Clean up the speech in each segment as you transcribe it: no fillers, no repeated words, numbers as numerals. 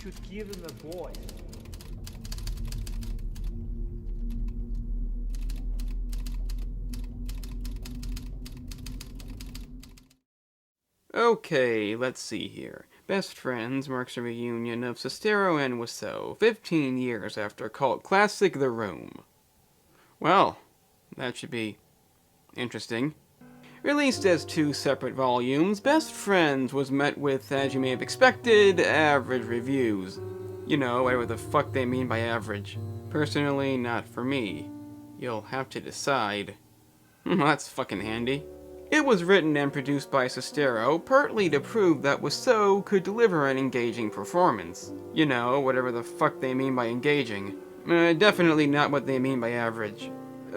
should give him a voice. Okay, let's see here. Best Friends marks a reunion of Sestero and Wiseau, 15 years after cult classic The Room. Well, that should be interesting. Released as 2 separate volumes, Best Friends was met with, as you may have expected, average reviews. You know, whatever the fuck they mean by average. Personally, not for me. You'll have to decide. That's fucking handy. It was written and produced by Sestero, partly to prove that Wiseau could deliver an engaging performance. You know, whatever the fuck they mean by engaging. Definitely not what they mean by average.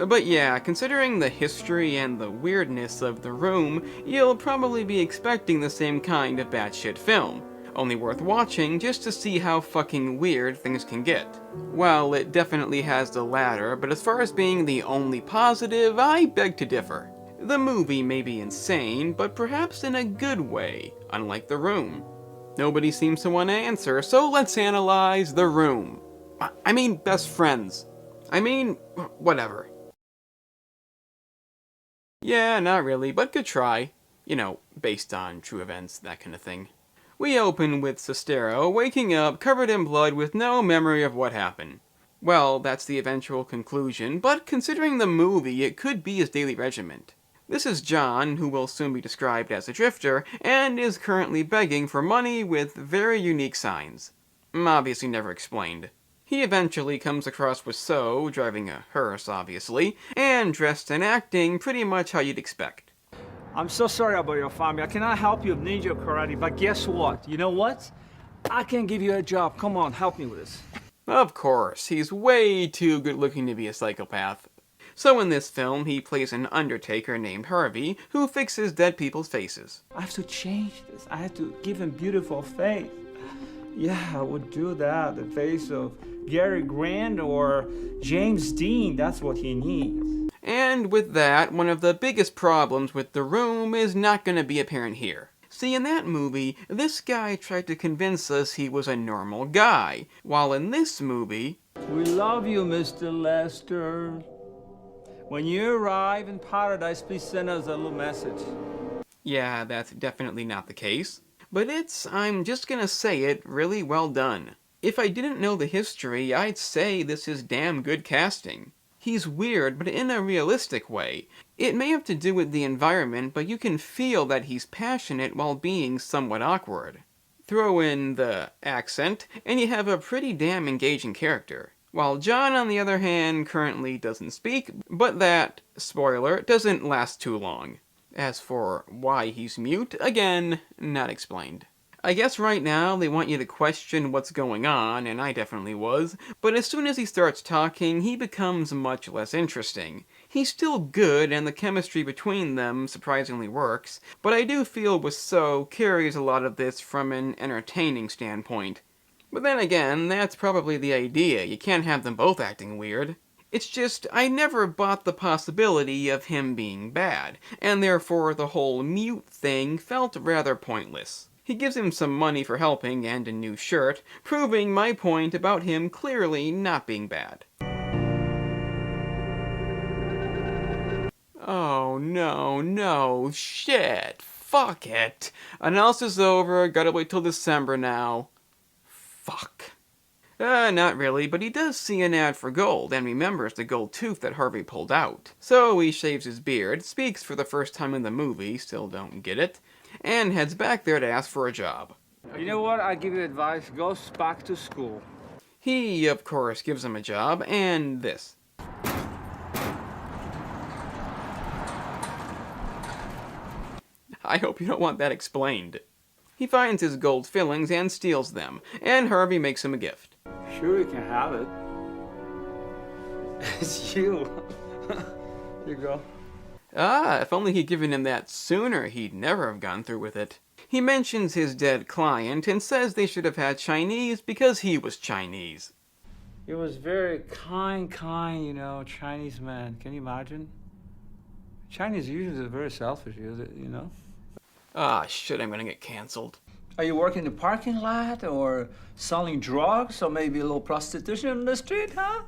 But yeah, considering the history and the weirdness of The Room, you'll probably be expecting the same kind of batshit film. Only worth watching just to see how fucking weird things can get. Well, it definitely has the latter, but as far as being the only positive, I beg to differ. The movie may be insane, but perhaps in a good way, unlike The Room. Nobody seems to want to answer, so let's analyze The Room. I mean, Best Friends. I mean, whatever. Yeah, not really, but good try. You know, based on true events, that kind of thing. We open with Sestero waking up covered in blood with no memory of what happened. Well, that's the eventual conclusion, but considering the movie, it could be his daily regiment. This is John, who will soon be described as a drifter, and is currently begging for money with very unique signs. Obviously never explained. He eventually comes across Wiseau, driving a hearse obviously, and dressed and acting pretty much how you'd expect. I'm so sorry about your family. I cannot help you with ninja karate, but guess what? You know what? I can give you a job. Come on, help me with this. Of course, he's way too good looking to be a psychopath. So in this film, he plays an undertaker named Harvey, who fixes dead people's faces. I have to change this. I have to give him beautiful face. Yeah, I would do that. The face of Gary Grant or James Dean. That's what he needs. And with that, one of the biggest problems with The Room is not going to be apparent here. See, in that movie, this guy tried to convince us he was a normal guy, while in this movie... We love you, Mr. Lester. When you arrive in paradise, please send us a little message. Yeah, that's definitely not the case. But it's, I'm just gonna say it, really well done. If I didn't know the history, I'd say this is damn good casting. He's weird, but in a realistic way. It may have to do with the environment, but you can feel that he's passionate while being somewhat awkward. Throw in the accent, and you have a pretty damn engaging character. While John, on the other hand, currently doesn't speak, but that, spoiler, doesn't last too long. As for why he's mute, again, not explained. I guess right now they want you to question what's going on, and I definitely was, but as soon as he starts talking, he becomes much less interesting. He's still good, and the chemistry between them surprisingly works, but I do feel Wiseau carries a lot of this from an entertaining standpoint. But then again, that's probably the idea. You can't have them both acting weird. It's just, I never bought the possibility of him being bad, and therefore the whole mute thing felt rather pointless. He gives him some money for helping and a new shirt, proving my point about him clearly not being bad. Oh no, shit, fuck it. Analysis over, gotta wait till December now. Fuck. Not really, but he does see an ad for gold and remembers the gold tooth that Harvey pulled out. So he shaves his beard, speaks for the first time in the movie, still don't get it, and heads back there to ask for a job. You know what? I give you advice. Go back to school. He, of course, gives him a job, and this. I hope you don't want that explained. He finds his gold fillings and steals them, and Harvey makes him a gift. Sure, you can have it. It's you. Here you go. If only he'd given him that sooner, he'd never have gone through with it. He mentions his dead client and says they should have had Chinese because he was Chinese. He was very kind, Chinese man. Can you imagine? Chinese usually are very selfish, you know? Shit, I'm gonna get cancelled. Are you working in the parking lot or selling drugs or maybe a little prostitution in the street, huh?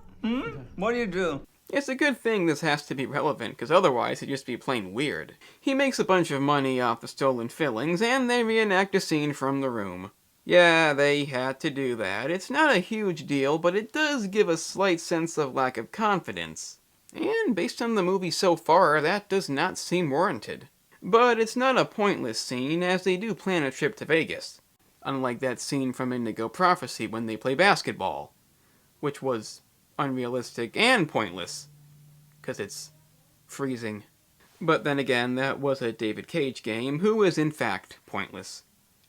What do you do? It's a good thing this has to be relevant, because otherwise it'd just be plain weird. He makes a bunch of money off the stolen fillings, and they reenact a scene from The Room. Yeah, they had to do that. It's not a huge deal, but it does give a slight sense of lack of confidence. And based on the movie so far, that does not seem warranted. But it's not a pointless scene, as they do plan a trip to Vegas. Unlike that scene from Indigo Prophecy when they play basketball, which was unrealistic and pointless, because it's freezing. But then again, that was a David Cage game, who is in fact pointless.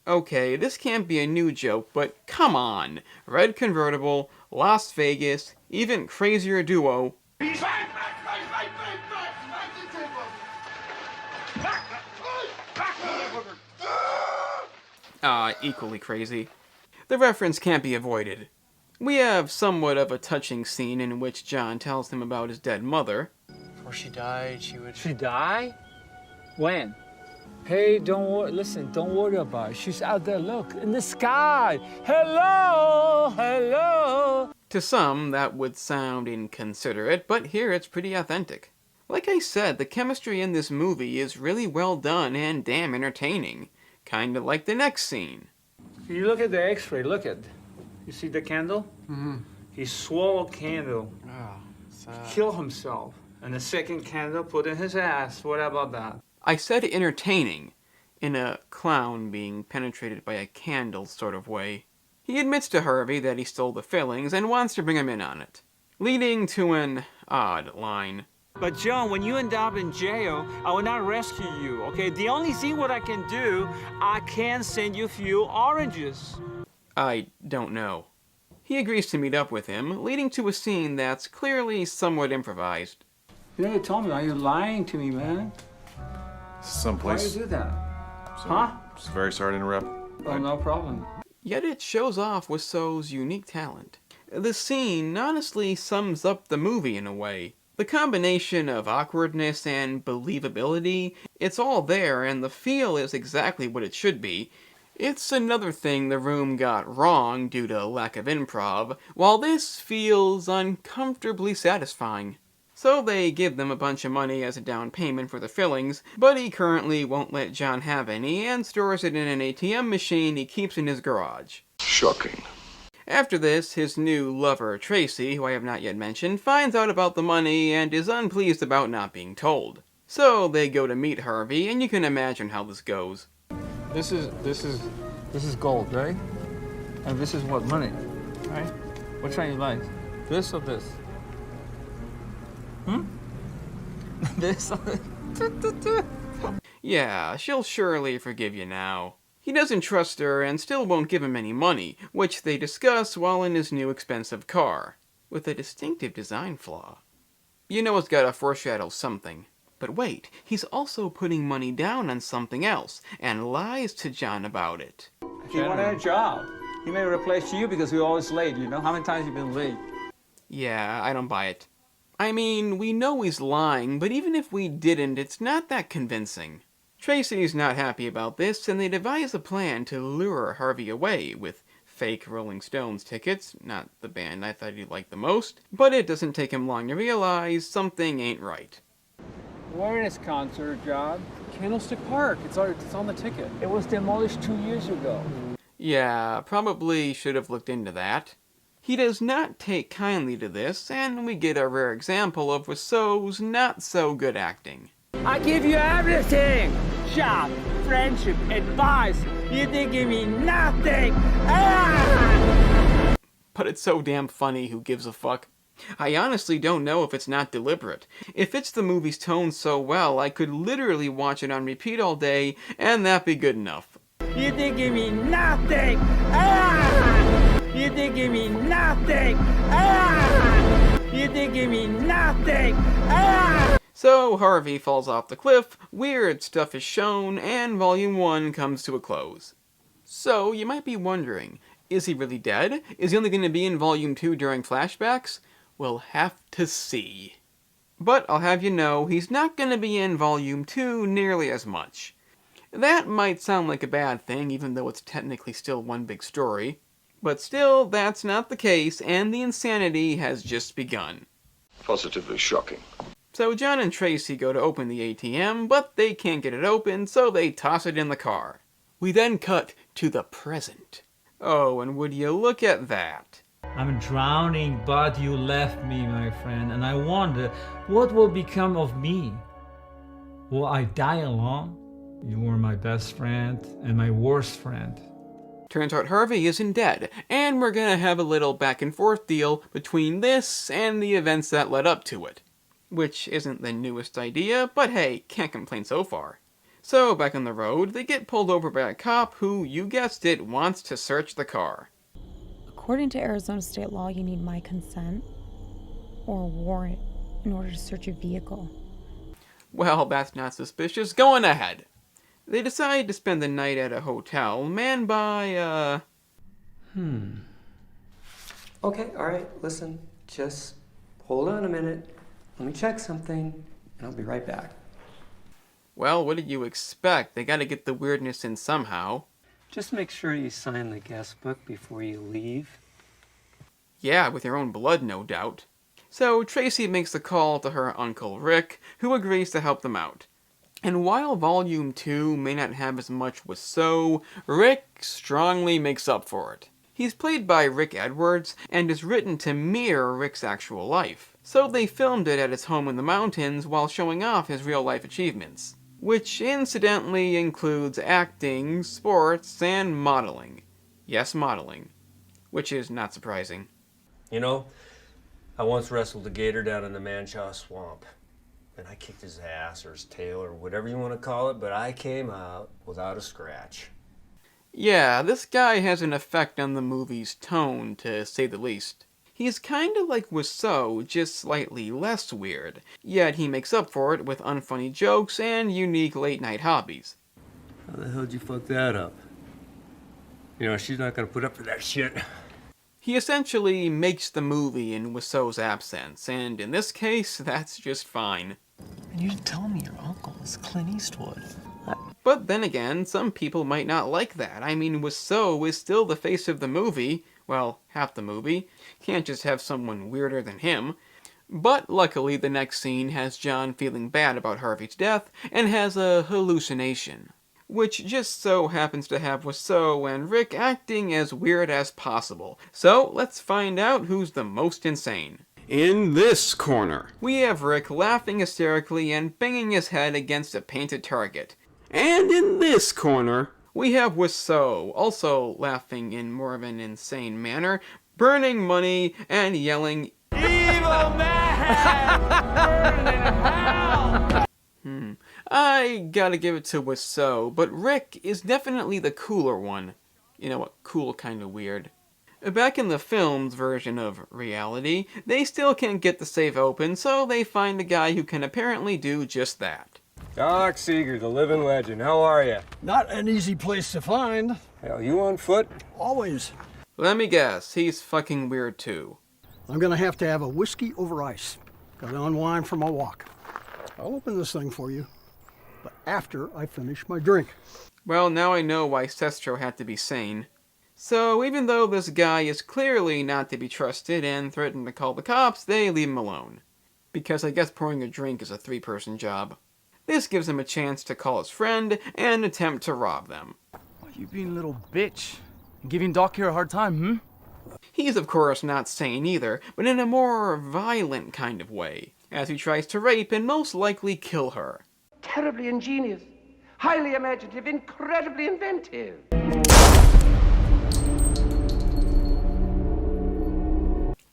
Okay, this can't be a new joke, but come on! Red convertible, Las Vegas, even crazier duo. Equally crazy. The reference can't be avoided. We have somewhat of a touching scene in which John tells him about his dead mother. Before she died, She died? When? Hey, don't worry about it. She's out there, look, in the sky. Hello, hello. To some, that would sound inconsiderate, but here it's pretty authentic. Like I said, the chemistry in this movie is really well done and damn entertaining. Kinda like the next scene. You look at the x-ray, look at. You see the candle? Mm-hmm. He swallowed candle. Oh, sad. Kill himself. And the second candle put in his ass. What about that? I said entertaining, in a clown being penetrated by a candle sort of way. He admits to Harvey that he stole the fillings and wants to bring him in on it, leading to an odd line. But John, when you end up in jail, I will not rescue you, okay? The only thing what I can do, I can send you a few oranges. I don't know. He agrees to meet up with him, leading to a scene that's clearly somewhat improvised. You never told me, are you lying to me, man? Someplace. Why do you do that? Sorry. Huh? Just very sorry to interrupt. Oh, no problem. Yet it shows off Wiseau's unique talent. The scene honestly sums up the movie in a way. The combination of awkwardness and believability, it's all there, and the feel is exactly what it should be. It's another thing The Room got wrong due to lack of improv, while this feels uncomfortably satisfying. So they give them a bunch of money as a down payment for the fillings, but he currently won't let John have any and stores it in an ATM machine he keeps in his garage. Shocking. After this, his new lover, Tracy, who I have not yet mentioned, finds out about the money and is unpleased about not being told. So they go to meet Harvey, and you can imagine how this goes. This is gold, right? And this is what, money, right? Which one you like? This or this? This or this? Yeah, she'll surely forgive you now. He doesn't trust her and still won't give him any money, which they discuss while in his new expensive car, with a distinctive design flaw. You know it's gotta foreshadow something. But wait, he's also putting money down on something else, and lies to John about it. He wanted a job. He may replace you because you're always late, you know? How many times have you been late? Yeah, I don't buy it. I mean, we know he's lying, but even if we didn't, it's not that convincing. Tracy's not happy about this, and they devise a plan to lure Harvey away with fake Rolling Stones tickets, not the band I thought he'd like the most, but it doesn't take him long to realize something ain't right. Where is concert, John? Candlestick Park. It's on the ticket. It was demolished 2 years ago. Yeah, probably should have looked into that. He does not take kindly to this, and we get a rare example of Wiseau's not-so-good acting. I give you everything! Job, friendship, advice. You didn't give me nothing! Ah! But it's so damn funny, who gives a fuck? I honestly don't know if it's not deliberate. It fits the movie's tone so well, I could literally watch it on repeat all day, and that'd be good enough. You didn't give me nothing! Ah! You didn't give me nothing! Ah! You didn't give me nothing! Ah! So Harvey falls off the cliff, weird stuff is shown, and Volume 1 comes to a close. So, you might be wondering, is he really dead? Is he only going to be in Volume 2 during flashbacks? We'll have to see. But I'll have you know, he's not going to be in Volume 2 nearly as much. That might sound like a bad thing, even though it's technically still one big story. But still, that's not the case, and the insanity has just begun. Positively shocking. So John and Tracy go to open the ATM, but they can't get it open, so they toss it in the car. We then cut to the present. Oh, and would you look at that? I'm drowning, but you left me, my friend, and I wonder what will become of me. Will I die alone? You were my best friend and my worst friend. Turns out Harvey isn't dead, and we're gonna have a little back and forth deal between this and the events that led up to it. Which isn't the newest idea, but hey, can't complain so far. So, back on the road, they get pulled over by a cop who, you guessed it, wants to search the car. According to Arizona state law, you need my consent or a warrant in order to search a vehicle. Well, that's not suspicious. Going ahead. They decide to spend the night at a hotel manned by, Okay, alright, listen, just hold on a minute. Let me check something, and I'll be right back. Well, what did you expect? They gotta get the weirdness in somehow. Just make sure you sign the guest book before you leave. Yeah, with your own blood, no doubt. So Tracy makes the call to her Uncle Rick, who agrees to help them out. And while Volume 2 may not have as much Wiseau, Rick strongly makes up for it. He's played by Rick Edwards, and is written to mirror Rick's actual life. So they filmed it at his home in the mountains while showing off his real-life achievements. Which incidentally includes acting, sports, and modeling. Yes, modeling. Which is not surprising. You know, I once wrestled a gator down in the Manchaw Swamp. And I kicked his ass or his tail or whatever you want to call it, but I came out without a scratch. Yeah, this guy has an effect on the movie's tone, to say the least. He's kinda like Wiseau, just slightly less weird, yet he makes up for it with unfunny jokes and unique late-night hobbies. How the hell did you fuck that up? You know, she's not gonna put up for that shit. He essentially makes the movie in Wiseau's absence, and in this case, that's just fine. And you didn't tell me your uncle is Clint Eastwood. But then again, some people might not like that. I mean, Wiseau is still the face of the movie. Well, half the movie. Can't just have someone weirder than him. But luckily, the next scene has John feeling bad about Harvey's death, and has a hallucination. Which just so happens to have Wiseau and Rick acting as weird as possible. So, let's find out who's the most insane. In this corner, we have Rick laughing hysterically and banging his head against a painted target. And in this corner, we have Wiseau, also laughing in more of an insane manner, burning money and yelling, "Evil man! Burn in hell!" I gotta give it to Wiseau, but Rick is definitely the cooler one. You know what, cool kinda weird. Back in the film's version of reality, they still can't get the safe open, so they find a guy who can apparently do just that. Doc Seeger, the living legend, how are you? Not an easy place to find. Hell, you on foot? Always. Let me guess, he's fucking weird too. I'm gonna have to have a whiskey over ice. Gotta unwind from my walk. I'll open this thing for you, but after I finish my drink. Well, now I know why Sestero had to be sane. So, even though this guy is clearly not to be trusted and threatened to call the cops, they leave him alone. Because I guess pouring a drink is a 3-person job. This gives him a chance to call his friend and attempt to rob them. You being a little bitch. And giving Doc here a hard time, He's of course not sane either, but in a more violent kind of way, as he tries to rape and most likely kill her. Terribly ingenious, highly imaginative, incredibly inventive.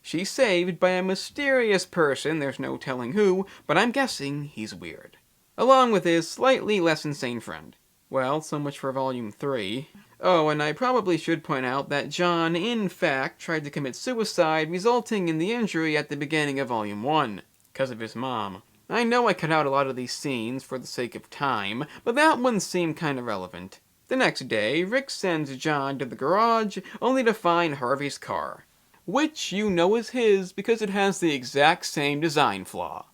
She's saved by a mysterious person, there's no telling who, but I'm guessing he's weird. Along with his slightly less insane friend. Well, so much for Volume 3. Oh, and I probably should point out that John, in fact, tried to commit suicide, resulting in the injury at the beginning of Volume 1, because of his mom. I know I cut out a lot of these scenes for the sake of time, but that one seemed kinda relevant. The next day, Rick sends John to the garage, only to find Harvey's car. Which you know is his because it has the exact same design flaw.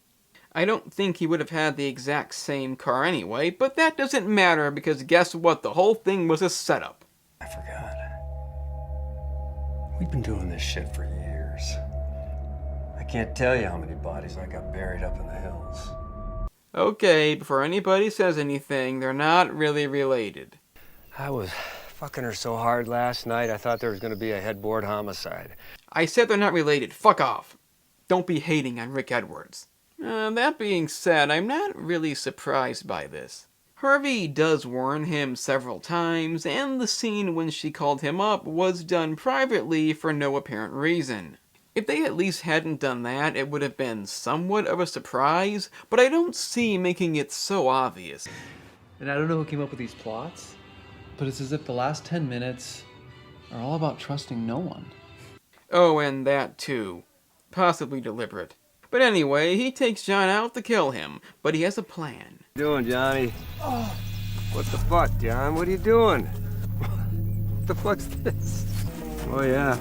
I don't think he would have had the exact same car anyway, but that doesn't matter because guess what? The whole thing was a setup. I forgot. We've been doing this shit for years. I can't tell you how many bodies I got buried up in the hills. Okay, before anybody says anything, they're not really related. I was fucking her so hard last night, I thought there was gonna be a headboard homicide. I said they're not related. Fuck off. Don't be hating on Rick Edwards. That being said, I'm not really surprised by this. Harvey does warn him several times, and the scene when she called him up was done privately for no apparent reason. If they at least hadn't done that, it would have been somewhat of a surprise, but I don't see making it so obvious. And I don't know who came up with these plots, but it's as if the last 10 minutes are all about trusting no one. Oh, and that too. Possibly deliberate. But anyway, he takes John out to kill him, but he has a plan. What are you doing, Johnny? Oh. What the fuck, John? What are you doing? What the fuck's this? Oh, yeah.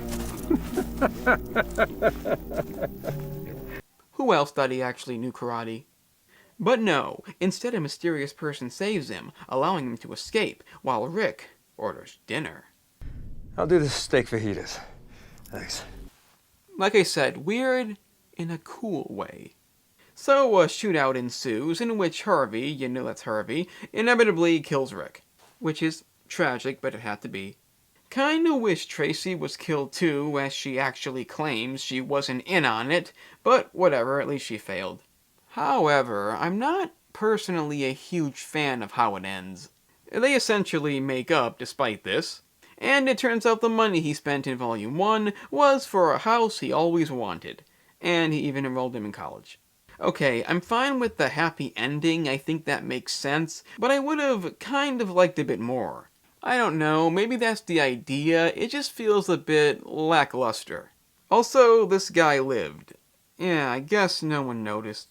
Who else thought he actually knew karate? But no, instead a mysterious person saves him, allowing him to escape, while Rick orders dinner. I'll do the steak fajitas. Thanks. Like I said, weird in a cool way. So a shootout ensues in which Harvey, you know that's Harvey, inevitably kills Rick. Which is tragic, but it had to be. Kinda wish Tracy was killed too, as she actually claims she wasn't in on it, but whatever, at least she failed. However, I'm not personally a huge fan of how it ends. They essentially make up despite this, and it turns out the money he spent in Volume 1 was for a house he always wanted, and he even enrolled him in college. Okay, I'm fine with the happy ending, I think that makes sense, but I would have kind of liked a bit more. I don't know, maybe that's the idea, it just feels a bit lackluster. Also, this guy lived. Yeah, I guess no one noticed.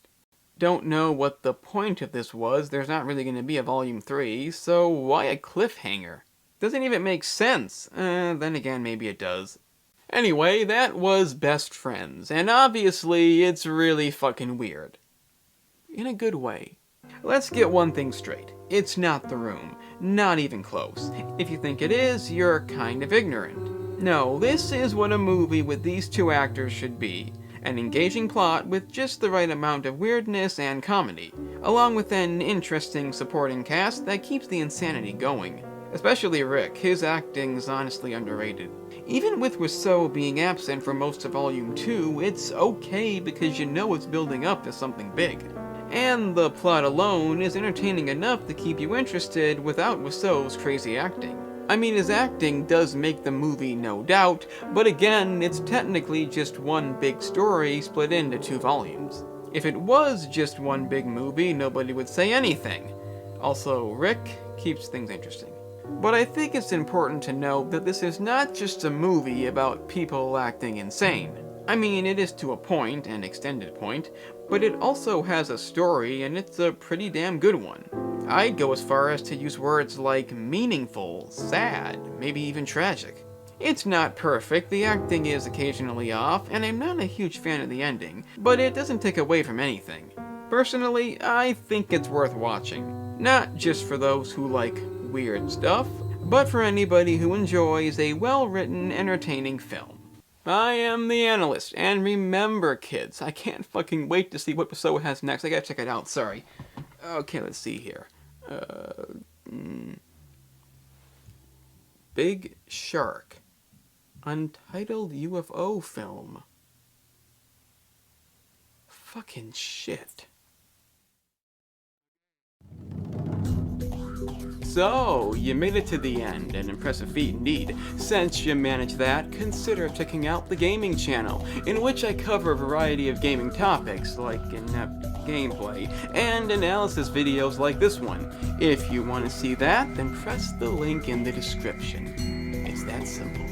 Don't know what the point of this was, there's not really going to be a Volume 3, so why a cliffhanger? Doesn't even make sense. Then again, maybe it does. Anyway, that was Best Friends, and obviously it's really fucking weird. In a good way. Let's get one thing straight. It's not The Room. Not even close. If you think it is, you're kind of ignorant. No, this is what a movie with these two actors should be. An engaging plot with just the right amount of weirdness and comedy, along with an interesting supporting cast that keeps the insanity going. Especially Rick, his acting's honestly underrated. Even with Wiseau being absent for most of Volume 2, it's okay because you know it's building up to something big. And the plot alone is entertaining enough to keep you interested without Wiseau's crazy acting. I mean, his acting does make the movie, no doubt, but again, it's technically just one big story split into 2 volumes. If it was just one big movie, nobody would say anything. Also, Rick keeps things interesting. But I think it's important to note that this is not just a movie about people acting insane. I mean, it is to a point, an extended point, but it also has a story, and it's a pretty damn good one. I'd go as far as to use words like meaningful, sad, maybe even tragic. It's not perfect, the acting is occasionally off, and I'm not a huge fan of the ending, but it doesn't take away from anything. Personally, I think it's worth watching. Not just for those who like weird stuff, but for anybody who enjoys a well-written, entertaining film. I am the Analyst, and remember kids, I can't fucking wait to see what Wiseau has next. I gotta check it out, sorry. Okay, let's see here. Big Shark. Untitled UFO film. Fucking shit. So, you made it to the end, an impressive feat indeed. Since you managed that, consider checking out the gaming channel, in which I cover a variety of gaming topics, like in-depth gameplay, and analysis videos like this one. If you want to see that, then press the link in the description. It's that simple.